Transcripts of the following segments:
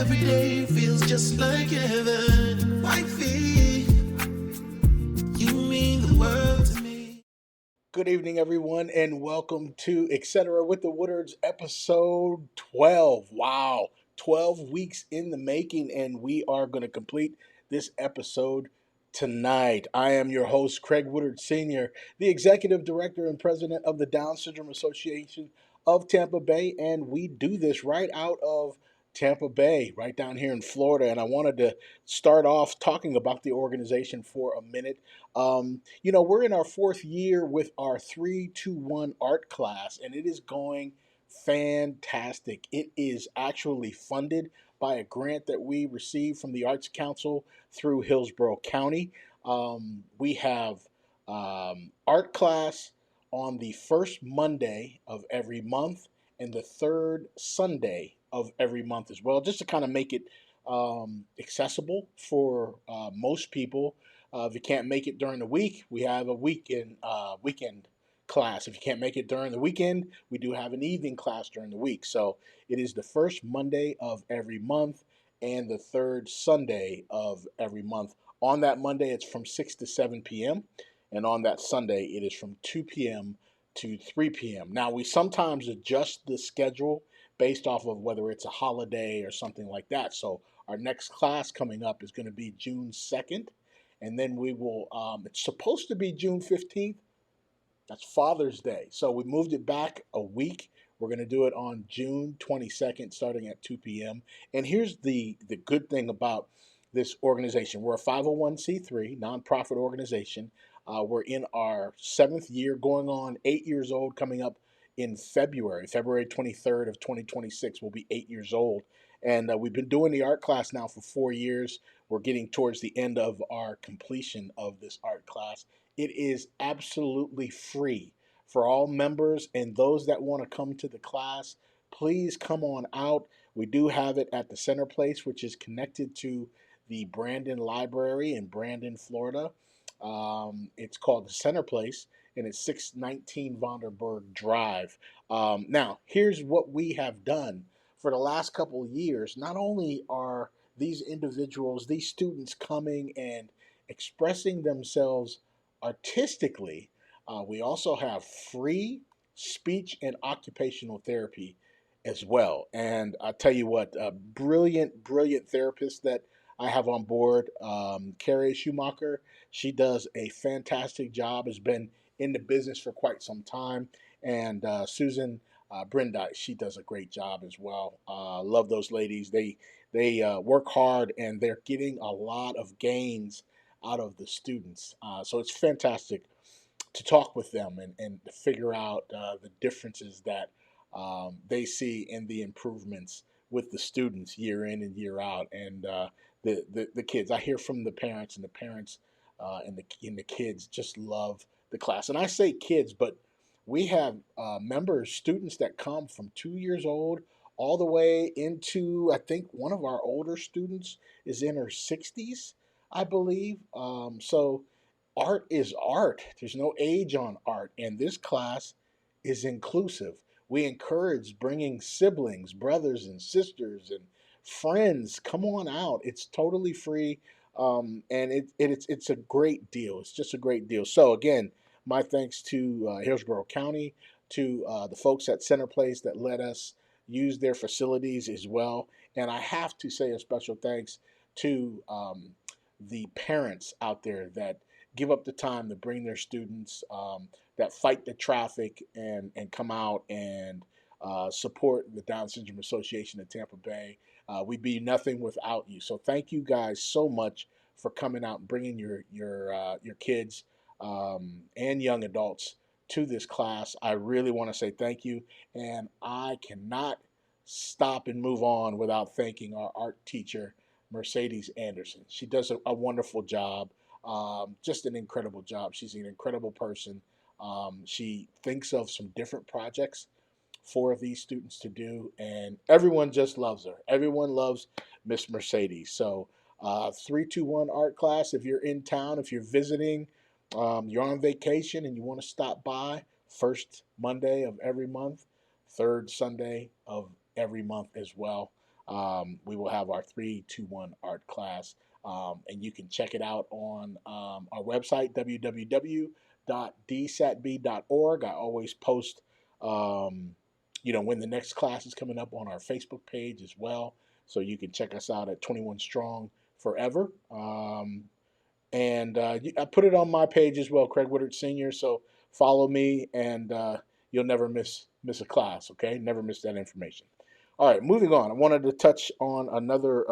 every day feels just like heaven. Wifey, you mean the world to me. Good evening, everyone, and welcome to Etcetera with the Woodards, episode 12. Wow, 12 weeks in the making, and we are going to complete this episode tonight. I am your host, Craig Woodard Sr., the Executive Director and President of the Down Syndrome Association of Tampa Bay, and we do this right out of Tampa Bay, right down here in Florida. And I wanted to start off talking about the organization for a minute. We're in our fourth year with our 3-2-1 art class, and it is going fantastic. It is actually funded by a grant that we received from the Arts Council through Hillsborough County. We have art class on the first Monday of every month and the third Sunday of every month as well, just to kind of make it accessible for most people. If you can't make it during the week, we have a weekend class. If you can't make it during the weekend, we do have an evening class during the week. So it is the first Monday of every month and the third Sunday of every month. On that Monday, it's from 6 to 7 p.m. And on that Sunday, it is from 2 p.m. to 3 p.m. Now, we sometimes adjust the schedule based off of whether it's a holiday or something like that. So our next class coming up is going to be June 2nd. And then we will, it's supposed to be June 15th. That's Father's Day. So we moved it back a week. We're going to do it on June 22nd, starting at 2 p.m. And here's the good thing about this organization. We're a 501c3 nonprofit organization. We're in our seventh year, going on 8 years old, coming up in February 23rd of 2026. We'll be 8 years old. And we've been doing the art class now for 4 years. We're getting towards the end of our completion of this art class. It is absolutely free for all members and those that want to come to the class. Please come on out. We do have it at the Center Place, which is connected to the Brandon Library in Brandon, Florida. It's called the Center Place, and it's 619 Vonderburg Drive. Now, here's what we have done for the last couple of years. Not only are these individuals, these students coming and expressing themselves artistically, we also have free speech and occupational therapy as well. And I tell you what, brilliant therapist that I have on board, Carrie Schumacher. She does a fantastic job, has been in the business for quite some time. And Susan Brendike, she does a great job as well. Love those ladies. They work hard and they're getting a lot of gains out of the students. So it's fantastic to talk with them and to figure out the differences that they see in the improvements with the students year in and year out. And the kids, I hear from the parents, and the parents and the kids just love the class. And I say kids, but we have members, students that come from 2 years old all the way into, I think one of our older students is in her 60s, I believe. So art is art. There's no age on art. And this class is inclusive. We encourage bringing siblings, brothers and sisters, and friends. Come on out. It's totally free. And it's a great deal. It's just a great deal. So again, my thanks to Hillsborough County, to the folks at Center Place that let us use their facilities as well. And I have to say a special thanks to the parents out there that give up the time to bring their students, that fight the traffic and come out and support the Down Syndrome Association of Tampa Bay. We'd be nothing without you. So thank you guys so much for coming out and bringing your kids and young adults to this class. I really want to say thank you, and I cannot stop and move on without thanking our art teacher, Mercedes Anderson. She does a wonderful job, just an incredible job. She's an incredible person. She thinks of some different projects for these students to do, and everyone just loves her. Everyone loves Miss Mercedes. So 3-2-1 art class. If you're in town, if you're visiting, you're on vacation and you want to stop by, first Monday of every month, third Sunday of every month as well. we will have our 3-2-1 art class. And you can check it out on our website, www.dsatb.org. I always post, when the next class is coming up on our Facebook page as well. So you can check us out at 21 Strong Forever. And I put it on my page as well, Craig Woodard Sr. So follow me, and you'll never miss a class. Okay, never miss that information. All right, moving on. I wanted to touch on another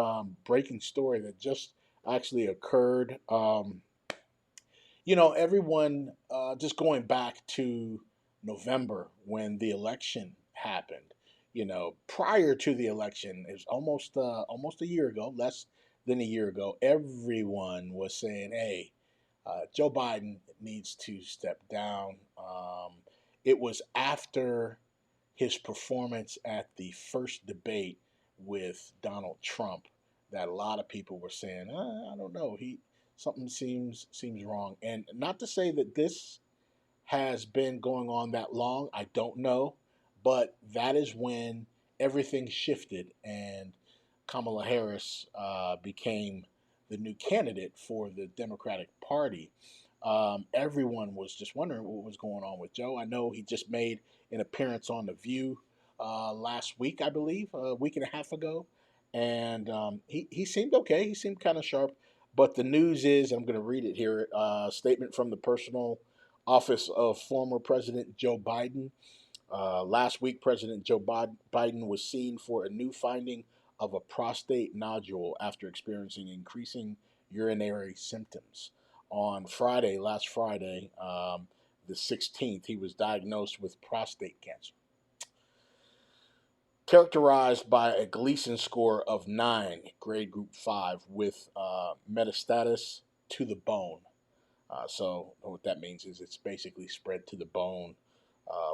breaking story that just actually occurred. Everyone, just going back to November when the election happened. Prior to the election, it was almost a year ago, less than a year ago. Everyone was saying, "Hey, Joe Biden needs to step down." It was after his performance at the first debate with Donald Trump that a lot of people were saying, I don't know, he something seems wrong. And not to say that this has been going on that long, I don't know, but that is when everything shifted and Kamala Harris became the new candidate for the Democratic Party. Everyone was just wondering what was going on with Joe. I know he just made an appearance on The View last week, I believe, a week and a half ago, and he seemed okay. He seemed kind of sharp. But the news is, I'm going to read it here, a statement from the personal office of former President Joe Biden. Last week, President Joe Biden was seen for a new finding of a prostate nodule after experiencing increasing urinary symptoms. On Friday, last Friday, the 16th, he was diagnosed with prostate cancer, characterized by a Gleason score of 9, grade group 5, with metastasis to the bone. So what that means is it's basically spread to the bone.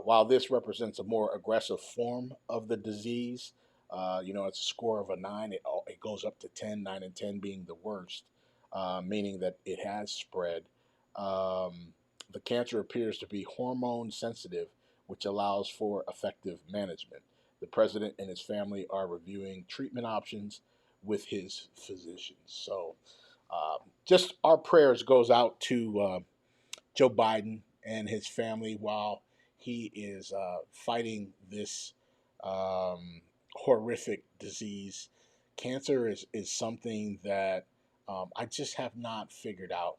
While this represents a more aggressive form of the disease, it's a score of a 9. It goes up to 10, 9 and 10 being the worst, meaning that it has spread. The cancer appears to be hormone sensitive, which allows for effective management. The president and his family are reviewing treatment options with his physicians. So, just our prayers goes out to Joe Biden and his family while he is fighting this horrific disease. Cancer is something that I just have not figured out.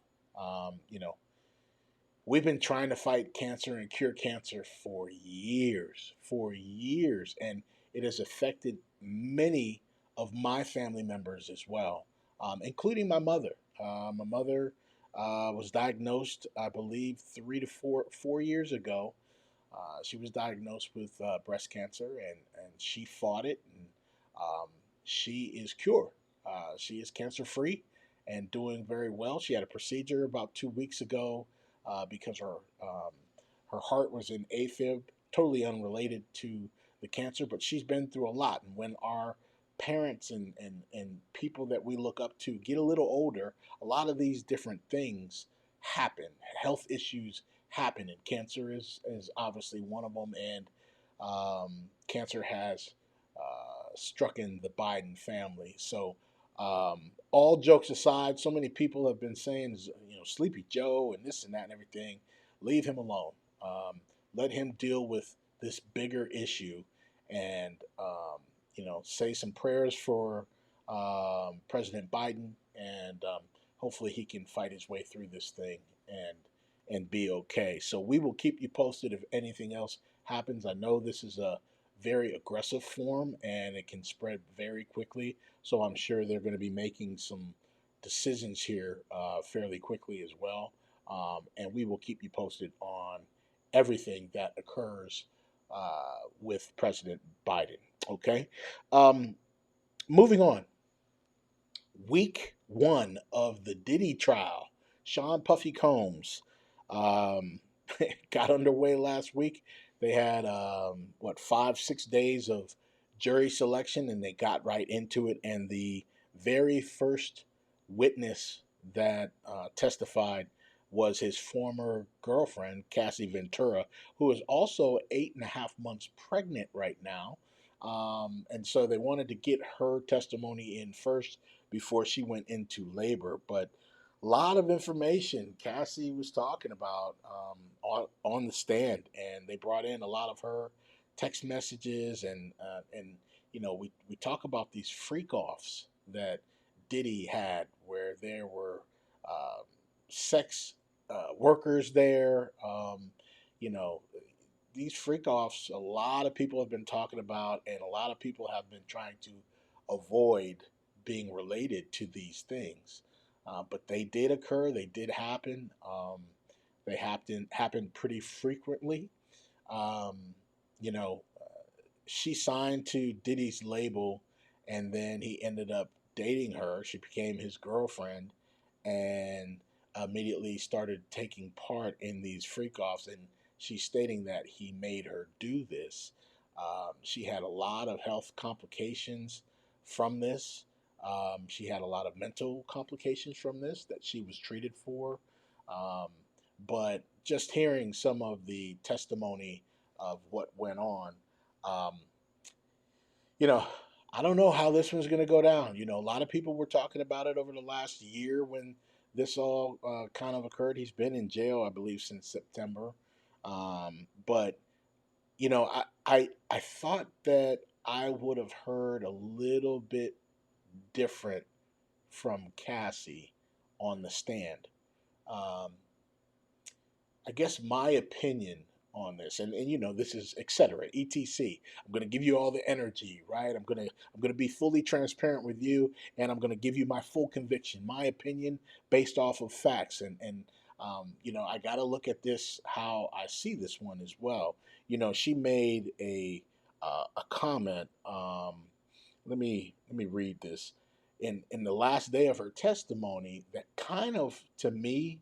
We've been trying to fight cancer and cure cancer for years, and it has affected many of my family members as well, including my mother. My mother was diagnosed, I believe, 3 to 4 years ago. She was diagnosed with breast cancer, and she fought it, and she is cured. She is cancer free and doing very well. She had a procedure about 2 weeks ago because her heart was in AFib, totally unrelated to the cancer, but she's been through a lot. And when our parents and people that we look up to get a little older, a lot of these different things happen. Health issues happen, and cancer is obviously one of them. And cancer has struck in the Biden family. So, all jokes aside, so many people have been saying, Sleepy Joe and this and that and everything. Leave him alone. Let him deal with this bigger issue, and say some prayers for President Biden, and hopefully he can fight his way through this thing and be okay. So we will keep you posted if anything else happens. I know this is a very aggressive form and it can spread very quickly. So I'm sure they're going to be making some decisions here fairly quickly as well. And we will keep you posted on everything that occurs with President Biden. Okay. Um, Moving on. Week one of the Diddy trial. Sean Puffy Combs um, got underway last week. They had, 5, 6 days of jury selection, and they got right into it. And the very first witness that testified was his former girlfriend, Cassie Ventura, who is also 8.5 months pregnant right now. And so they wanted to get her testimony in first before she went into labor. But a lot of information Cassie was talking about on the stand, and they brought in a lot of her text messages, and we talk about these freak offs that Diddy had, where there were uh, sex workers there. You know, these freak offs, a lot of people have been talking about, and a lot of people have been trying to avoid being related to these things. But they did occur, they did happen. They happened pretty frequently. Um, you know, she signed to Diddy's label, and then he ended up dating her. She became his girlfriend, and immediately started taking part in these freak offs. And she's stating that he made her do this. She had a lot of health complications from this. She had a lot of mental complications from this that she was treated for. Um, but just hearing some of the testimony of what went on, um, you know, I don't know how this one's going to go down. A lot of people were talking about it over the last year when this all kind of occurred. He's been in jail, I believe, since September. But I thought that I would have heard a little bit different from Cassie on the stand. Um, I guess my opinion on this, and this is etc. etc. I'm going to give you all the energy, right? I'm going to be fully transparent with you, and I'm going to give you my full conviction, my opinion based off of facts, and I got to look at this how I see this one as well. She made a comment. Let me read this. In the last day of her testimony, that kind of to me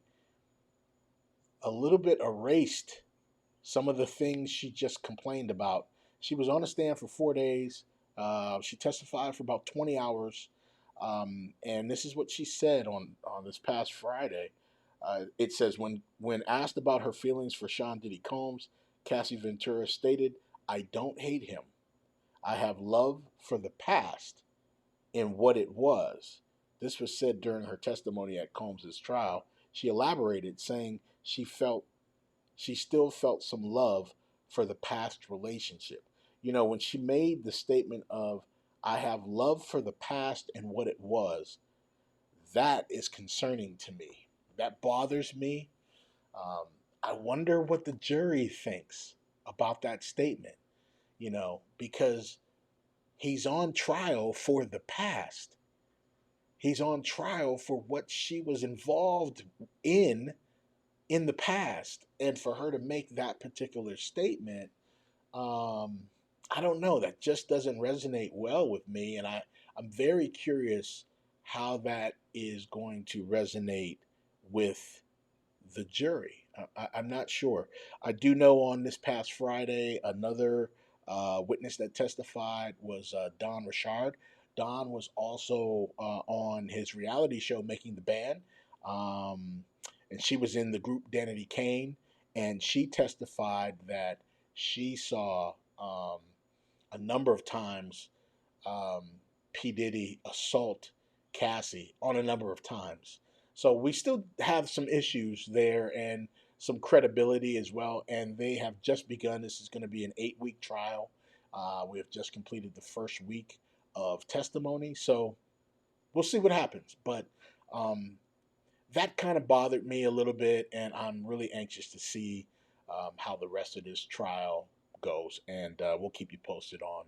a little bit erased some of the things she just complained about. She was on the stand for 4 days. She testified for about 20 hours. And this is what she said on this past Friday. It says, when asked about her feelings for Sean Diddy Combs, Cassie Ventura stated, "I don't hate him. I have love for the past and what it was." This was said during her testimony at Combs' trial. She elaborated, saying she still felt some love for the past relationship. When she made the statement of, "I have love for the past and what it was," that is concerning to me. That bothers me. Um, I wonder what the jury thinks about that statement, because he's on trial for the past. He's on trial for what she was involved in the past, and for her to make that particular statement, um, I don't know, that just doesn't resonate well with me, and I'm very curious how that is going to resonate with the jury. I'm not sure. I do know on this past Friday, another witness that testified was Don Richard. Don was also on his reality show, Making the Band, um, and she was in the group Danity Kane, and she testified that she saw a number of times um, P. Diddy assault Cassie on a number of times. So we still have some issues there and some credibility as well. And they have just begun. This is going to be an 8-week trial. We have just completed the first week of testimony. So we'll see what happens. But um, that kind of bothered me a little bit. And I'm really anxious to see how the rest of this trial goes. And we'll keep you posted on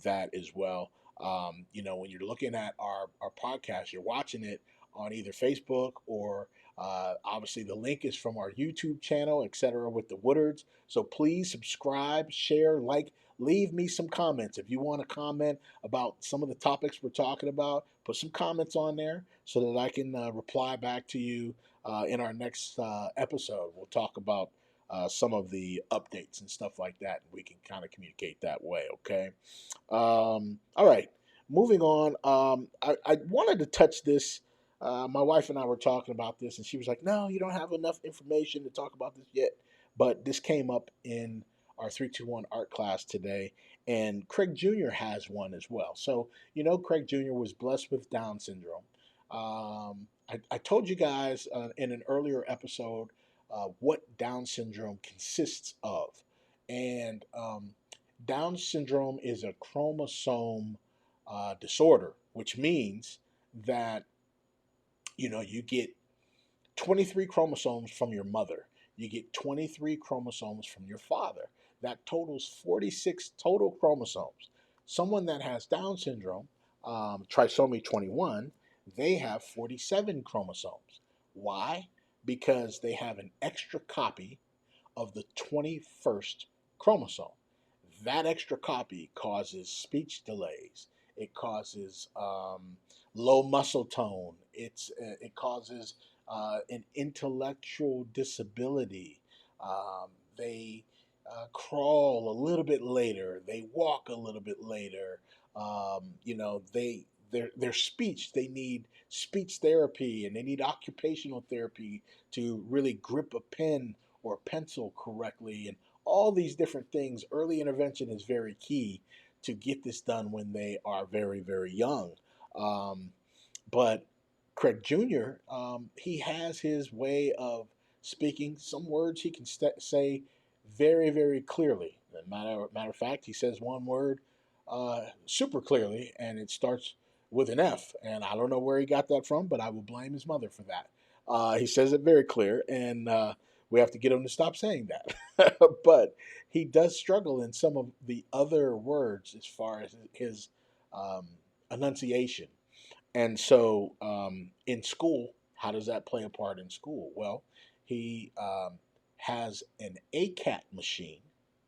that as well. When you're looking at our podcast, you're watching it on either Facebook or obviously the link is from our YouTube channel, etc. with the Woodards. So please subscribe, share, like, leave me some comments. If you want to comment about some of the topics we're talking about, put some comments on there so that I can reply back to you in our next episode. We'll talk about some of the updates and stuff like that. And we can kind of communicate that way, okay? All right, moving on. I wanted to touch this. My wife and I were talking about this, and she was like, "No, you don't have enough information to talk about this yet." But this came up in our 321 art class today, and Craig Jr. has one as well. So, Craig Jr. was blessed with Down syndrome. I told you guys in an earlier episode what Down syndrome consists of. And Down syndrome is a chromosome disorder, which means that, you get 23 chromosomes from your mother. You get 23 chromosomes from your father. That totals 46 total chromosomes. Someone that has Down syndrome, trisomy 21, they have 47 chromosomes. Why? Because they have an extra copy of the 21st chromosome. That extra copy causes speech delays. It causes low muscle tone. It causes an intellectual disability. They crawl a little bit later. They walk a little bit later. Their speech. They need speech therapy and they need occupational therapy to really grip a pen or pencil correctly, and all these different things. Early intervention is very key to get this done when they are very, very young. Um, but Craig Jr., he has his way of speaking. Some words he can say very, very clearly. Matter of fact, he says one word super clearly, and it starts with an F. And I don't know where he got that from, but I will blame his mother for that. He says it very clear, and we have to get him to stop saying that. But he does struggle in some of the other words as far as his um, enunciation. And so in school, how does that play a part in school? Well, he has an ACAT machine.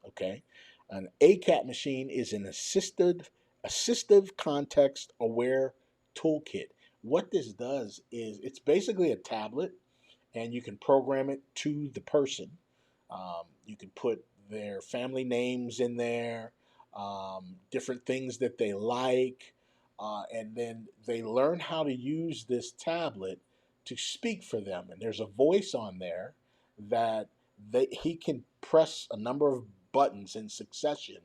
Okay, an ACAT machine is an assistive context aware toolkit. What this does is it's basically a tablet, and you can program it to the person. You can put their family names in there, different things that they like, and then they learn how to use this tablet to speak for them. And there's a voice on there that he can press a number of buttons in succession,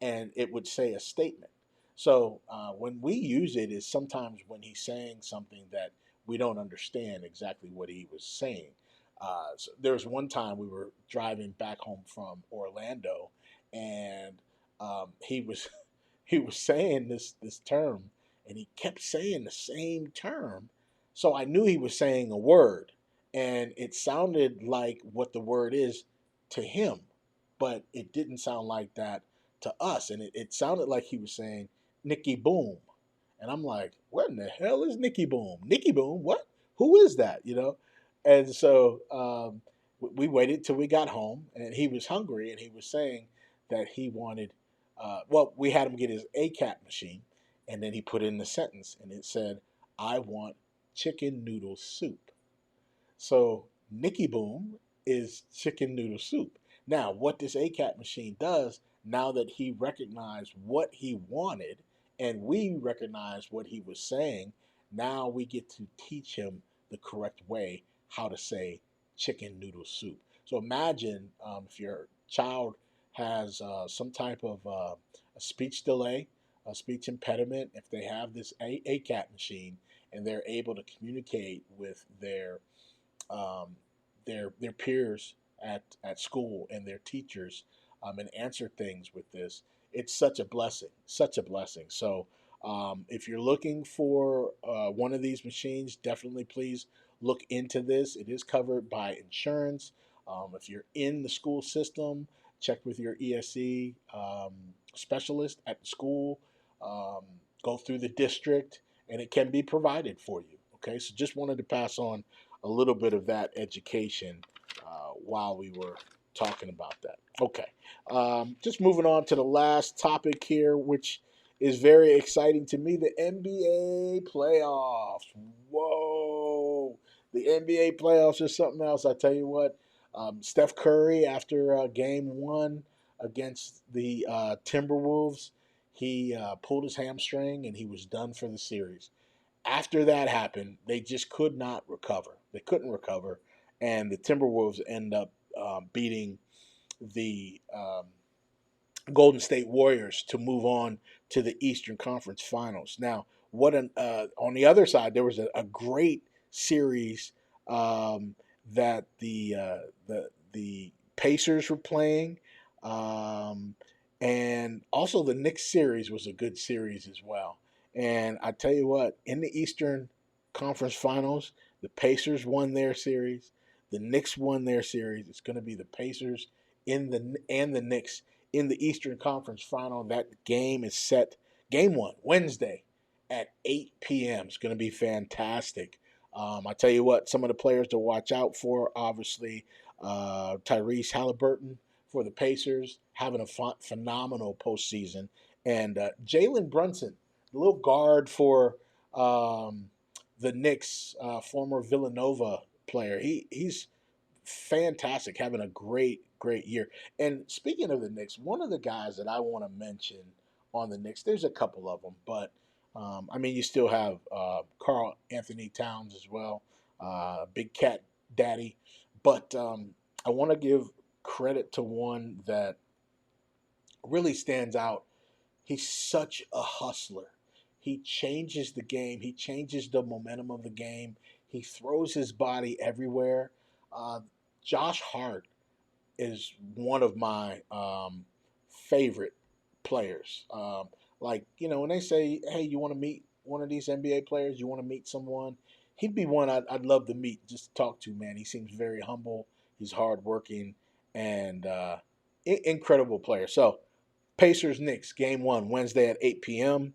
and it would say a statement. So when we use it is sometimes when he's saying something that we don't understand exactly what he was saying. So there was one time we were driving back home from Orlando, and he was he was saying this term, and he kept saying the same term. So I knew he was saying a word, and it sounded like what the word is to him, but it didn't sound like that to us. And it sounded like he was saying Nicky Boom. And I'm like, what in the hell is Nicky Boom? Nicky Boom? What? Who is that? And so we waited till we got home, and he was hungry, and he was saying that he wanted. Well, we had him get his ACAT machine, and then he put in the sentence, and it said, "I want chicken noodle soup." So Nicky Boom is chicken noodle soup. Now, what this ACAT machine does, now that he recognized what he wanted and we recognize what he was saying, now we get to teach him the correct way how to say chicken noodle soup. So imagine if your child has some type of a speech delay, a speech impediment, if they have this ACAT machine and they're able to communicate with um, their peers at school and their teachers, and answer things with this. It's such a blessing. So if you're looking for one of these machines, definitely please look into this. It is covered by insurance. If you're in the school system, check with your ESE specialist at the school. Um, Go through the district, and it can be provided for you. Okay, so just wanted to pass on a little bit of that education while we were talking about that. Okay, just moving on to the last topic here, which is very exciting to me: the NBA playoffs. Whoa, the NBA playoffs is something else. I tell you what, Steph Curry after Game One against the Timberwolves, he pulled his hamstring and he was done for the series. After that happened, they just could not recover. They couldn't recover, and the Timberwolves end up beating the Golden State Warriors to move on to the Eastern Conference Finals. Now, on the other side, there was a great series um, that the Pacers were playing, um, and also the Knicks series was a good series as well. And I tell you what, in the Eastern Conference Finals, the Pacers won their series. The Knicks won their series. It's going to be the Pacers and the Knicks in the Eastern Conference Final. That game is set, game one, Wednesday at 8 p.m. It's going to be fantastic. I tell you what, some of the players to watch out for, obviously, Tyrese Halliburton for the Pacers, having a phenomenal postseason. And Jalen Brunson, the little guard for the Knicks, former Villanova player. He's fantastic, having a great year. And speaking of the Knicks, one of the guys that I want to mention on the Knicks, there's a couple of them, but I mean, you still have Carl Anthony Towns as well, Big Cat Daddy. But I want to give credit to one that really stands out. He's such a hustler. He changes the game. He changes the momentum of the game. He throws his body everywhere. Uh, Josh Hart is one of my favorite players. Like, when they say, hey, you want to meet one of these NBA players, you want to meet someone, he'd be one I'd love to meet, just to talk to, man. He seems very humble. He's hardworking and incredible player. So, Pacers Knicks game one Wednesday at 8 p.m.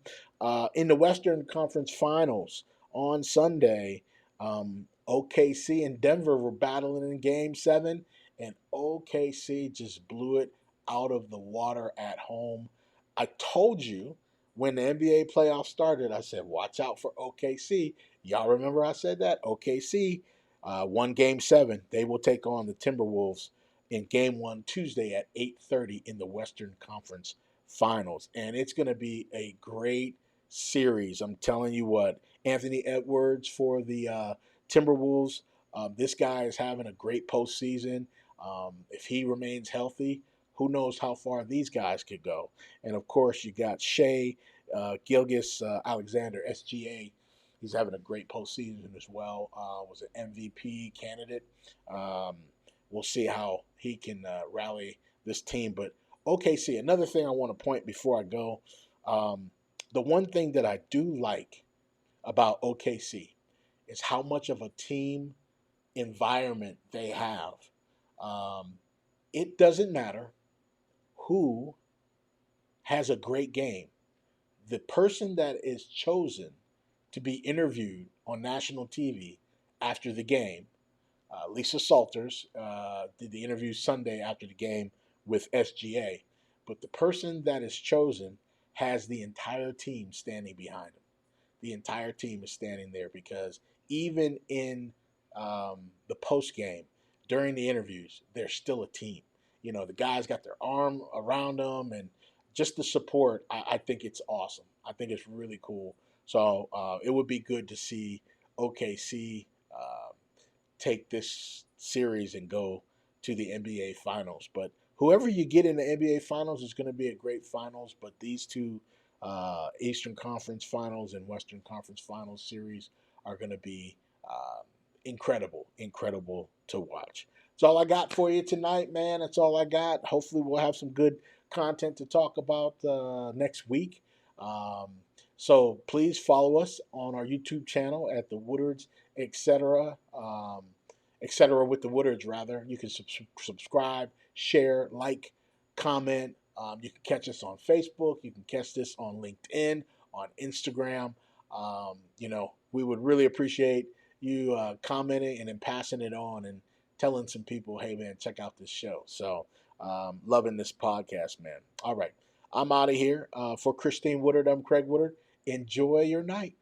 In the Western Conference Finals on Sunday, OKC and Denver were battling in game seven, and OKC just blew it out of the water at home. I told you when the NBA playoffs started, I said, watch out for OKC. Y'all remember I said that? OKC won game seven. They will take on the Timberwolves in game one Tuesday at 8:30 in the Western Conference Finals. And it's going to be a great series. I'm telling you what, Anthony Edwards for the Timberwolves. This guy is having a great postseason. If he remains healthy, who knows how far these guys could go. And of course, you got Shea Gilgis Alexander, SGA. He's having a great postseason as well. Was an MVP candidate. Um, we'll see how he can rally this team. But OKC, another thing I want to point before I go. The one thing that I do like about OKC is how much of a team environment they have. Um, it doesn't matter who has a great game. The person that is chosen to be interviewed on national TV after the game, Lisa Salters did the interview Sunday after the game with SGA, but the person that is chosen has the entire team standing behind him. The entire team is standing there because even in the post game, during the interviews, they're still a team. The guys got their arm around them, and just the support. I think it's awesome. I think it's really cool. So it would be good to see OKC take this series and go to the NBA Finals. But whoever you get in the NBA Finals is going to be a great finals. But these two Eastern Conference Finals and Western Conference Finals series are going to be incredible to watch. That's all I got for you tonight, man. That's all I got. Hopefully, we'll have some good content to talk about next week. Um, so please follow us on our YouTube channel at the Woodards, etc. Etcetera with the Woodards, rather. You can subscribe, share, like, comment. You can catch us on Facebook. You can catch this on LinkedIn, on Instagram. We would really appreciate you commenting and then passing it on and telling some people, hey, man, check out this show. So, loving this podcast, man. All right. I'm out of here. For Christine Woodard, I'm Craig Woodard. Enjoy your night.